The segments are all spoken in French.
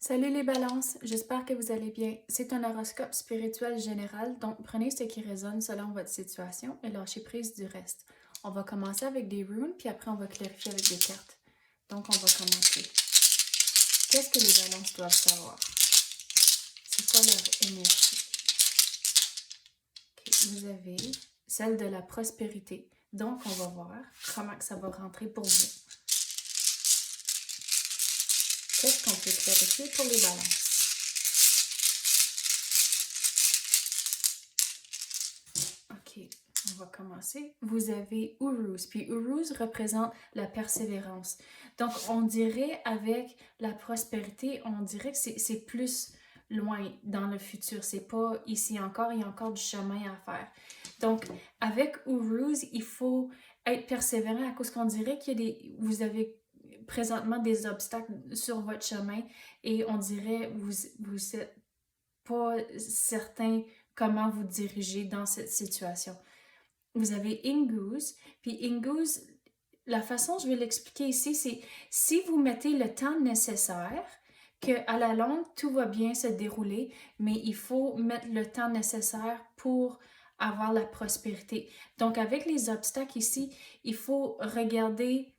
Salut les balances, j'espère que vous allez bien. C'est un horoscope spirituel général, donc prenez ce qui résonne selon votre situation et lâchez prise du reste. On va commencer avec des runes, puis après on va clarifier avec des cartes. Donc on va commencer. Qu'est-ce que les balances doivent savoir? C'est quoi leur énergie? Okay. Vous avez celle de la prospérité. Donc on va voir comment que ça va rentrer pour vous. Qu'est-ce qu'on peut clarifier pour les balances? Ok, on va commencer. Vous avez Uruz, puis Uruz représente la persévérance. Donc, on dirait avec la prospérité, on dirait que c'est plus loin dans le futur. C'est pas ici encore, il y a encore du chemin à faire. Donc, avec Uruz, il faut être persévérant à cause qu'on dirait qu'il y a vous avez présentement des obstacles sur votre chemin et on dirait vous êtes pas certain comment vous diriger dans cette situation. Vous avez Inguz, puis Inguz, la façon dont je vais l'expliquer ici, c'est si vous mettez le temps nécessaire, qu'à la longue, tout va bien se dérouler, mais il faut mettre le temps nécessaire pour avoir la prospérité. Donc, avec les obstacles ici, il faut regarder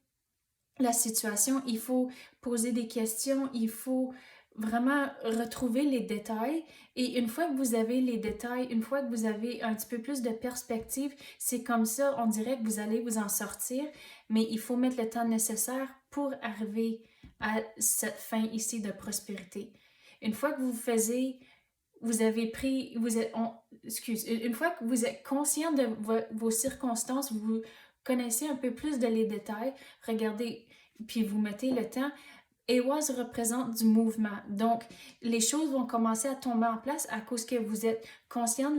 la situation, il faut poser des questions, il faut vraiment retrouver les détails. Et une fois que vous avez les détails, une fois que vous avez un petit peu plus de perspective, c'est comme ça, on dirait que vous allez vous en sortir, mais il faut mettre le temps nécessaire pour arriver à cette fin ici de prospérité. Une fois que vous avez pris, une fois que vous êtes conscient de vos circonstances, vous connaissez un peu plus de les détails, regardez, puis vous mettez le temps. Ehwaz représente du mouvement. Donc, les choses vont commencer à tomber en place à cause que vous êtes conscient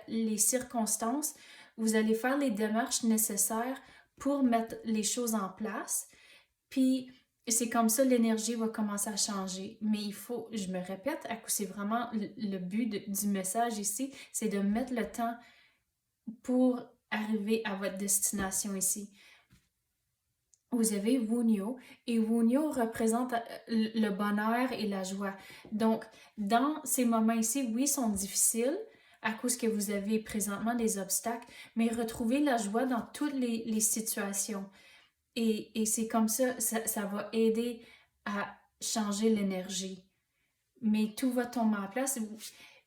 les circonstances. Vous allez faire les démarches nécessaires pour mettre les choses en place. Puis, c'est comme ça l'énergie va commencer à changer. Mais il faut, je me répète, à coup c'est vraiment le but du message ici, c'est de mettre le temps pour arriver à votre destination ici. Vous avez Wunyo et Wunyo représente le bonheur et la joie. Donc, dans ces moments ici, oui, sont difficiles à cause que vous avez présentement des obstacles, mais retrouvez la joie dans toutes les situations. Et c'est comme ça va aider à changer l'énergie. Mais tout va tomber en place.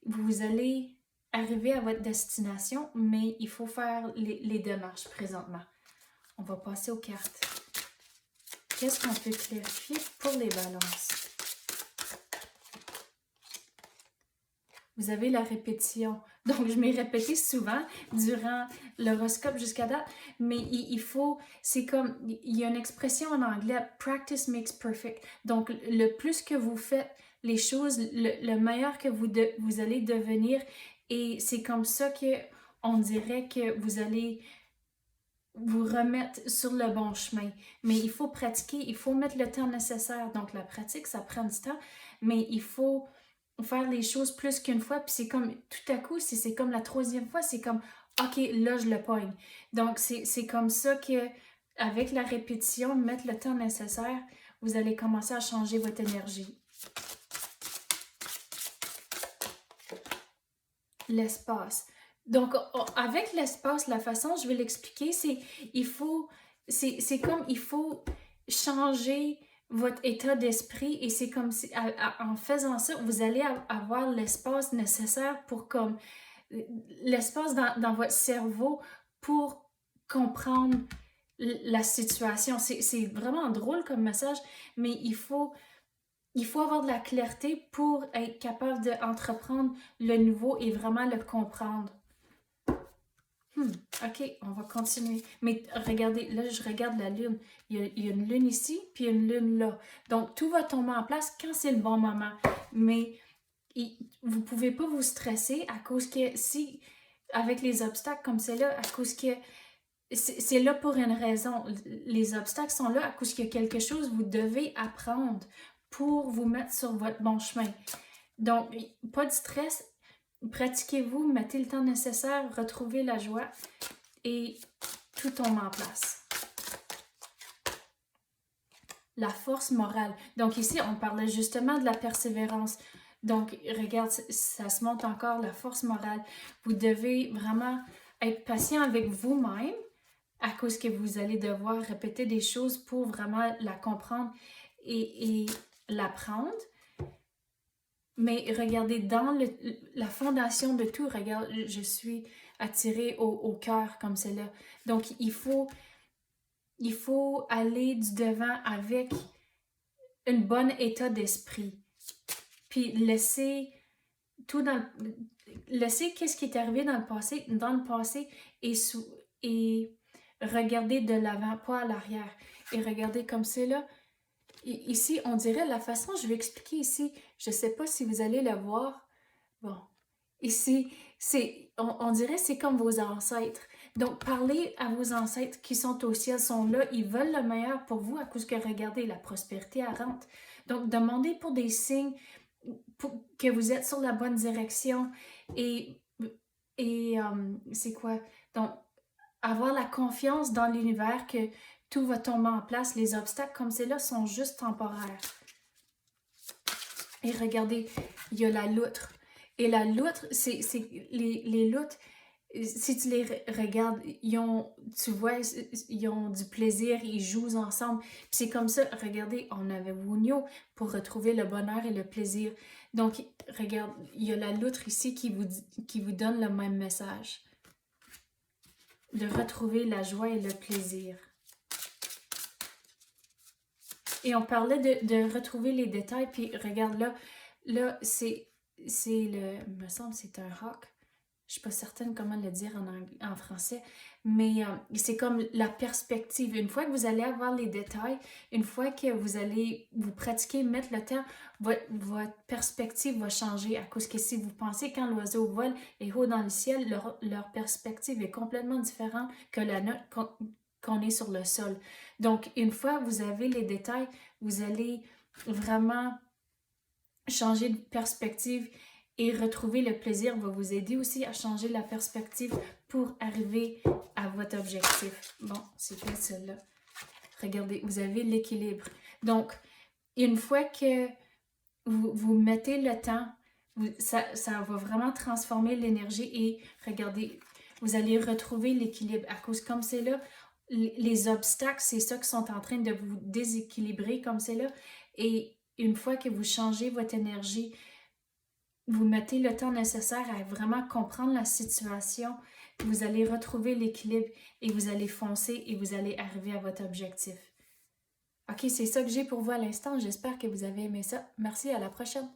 Vous allez arriver à votre destination, mais il faut faire les démarches présentement. On va passer aux cartes. Qu'est-ce qu'on peut clarifier pour les balances? Vous avez la répétition. Donc, je m'ai répété souvent durant l'horoscope jusqu'à date, mais il faut, c'est comme, il y a une expression en anglais, practice makes perfect. Donc, le plus que vous faites les choses, le meilleur que vous allez devenir, et c'est comme ça que on dirait que vous allez vous remettre sur le bon chemin. Mais il faut pratiquer, il faut mettre le temps nécessaire. Donc, la pratique, ça prend du temps, mais il faut faire les choses plus qu'une fois, puis c'est comme, tout à coup, si c'est comme la troisième fois, c'est comme, OK, là, je le pogne. Donc, c'est comme ça que, avec la répétition, mettre le temps nécessaire, vous allez commencer à changer votre énergie. L'espace. Donc, avec l'espace, la façon, je vais l'expliquer, c'est, c'est comme, il faut changer votre état d'esprit et c'est comme si, en faisant ça, vous allez avoir l'espace nécessaire pour comme, l'espace dans votre cerveau pour comprendre la situation. C'est vraiment drôle comme message, mais il faut avoir de la clarté pour être capable d'entreprendre le nouveau et vraiment le comprendre. OK, on va continuer. Mais regardez, là, je regarde la lune. Il y a une lune ici, puis une lune là. Donc, tout va tomber en place quand c'est le bon moment. Mais vous ne pouvez pas vous stresser à cause que si, avec les obstacles comme c'est là, à cause que c'est là pour une raison. Les obstacles sont là à cause qu'il y a quelque chose que vous devez apprendre pour vous mettre sur votre bon chemin. Donc, pas de stress. Pratiquez-vous, mettez le temps nécessaire, retrouvez la joie et tout tombe en place. la force morale. Donc ici, on parlait justement de la persévérance. Donc, regarde, ça se montre encore, la force morale. Vous devez vraiment être patient avec vous-même à cause que vous allez devoir répéter des choses pour vraiment la comprendre et l'apprendre. Mais regardez, dans la fondation de tout, regarde, je suis attirée au cœur comme cela. Donc, il faut aller du devant avec un bon état d'esprit. Puis laisser tout laisser qu'est-ce qui est arrivé dans le passé et regarder de l'avant, pas à l'arrière. Et regarder comme c'est là. Ici, on dirait la façon, je vais expliquer ici, je ne sais pas si vous allez le voir. Bon, ici, on dirait c'est comme vos ancêtres. Donc, parlez à vos ancêtres qui sont au ciel, sont là, ils veulent le meilleur pour vous à cause que, regardez, la prospérité, elle rentre. Donc, demandez pour des signes que vous êtes sur la bonne direction et c'est quoi? Donc, avoir la confiance dans l'univers que tout va tomber en place. Les obstacles comme c'est là sont juste temporaires. Et regardez, il y a la loutre. Et la loutre, c'est les loutres, si tu les regardes, tu vois, ils ont du plaisir, ils jouent ensemble. Puis c'est comme ça, regardez, on avait Wunio pour retrouver le bonheur et le plaisir. Donc, regarde, il y a la loutre ici qui vous donne le même message. De retrouver la joie et le plaisir. Et on parlait de retrouver les détails, puis regarde là c'est me semble que c'est un hawk. Je suis pas certaine comment le dire en français, mais c'est comme la perspective. Une fois que vous allez avoir les détails, une fois que vous allez vous pratiquer, mettre le temps, votre perspective va changer à cause que si vous pensez quand l'oiseau vole et haut dans le ciel, leur perspective est complètement différente que la nôtre qu'on est sur le sol. Donc, une fois que vous avez les détails, vous allez vraiment changer de perspective et retrouver le plaisir va vous aider aussi à changer la perspective pour arriver à votre objectif. Bon, c'est fait celle-là. Regardez, vous avez l'équilibre. Donc, une fois que vous mettez le temps, ça va vraiment transformer l'énergie et regardez, vous allez retrouver l'équilibre à cause comme c'est là, les obstacles, c'est ça qui sont en train de vous déséquilibrer comme c'est là. Et une fois que vous changez votre énergie, vous mettez le temps nécessaire à vraiment comprendre la situation, vous allez retrouver l'équilibre et vous allez foncer et vous allez arriver à votre objectif. Ok, c'est ça que j'ai pour vous à l'instant. J'espère que vous avez aimé ça. Merci, à la prochaine.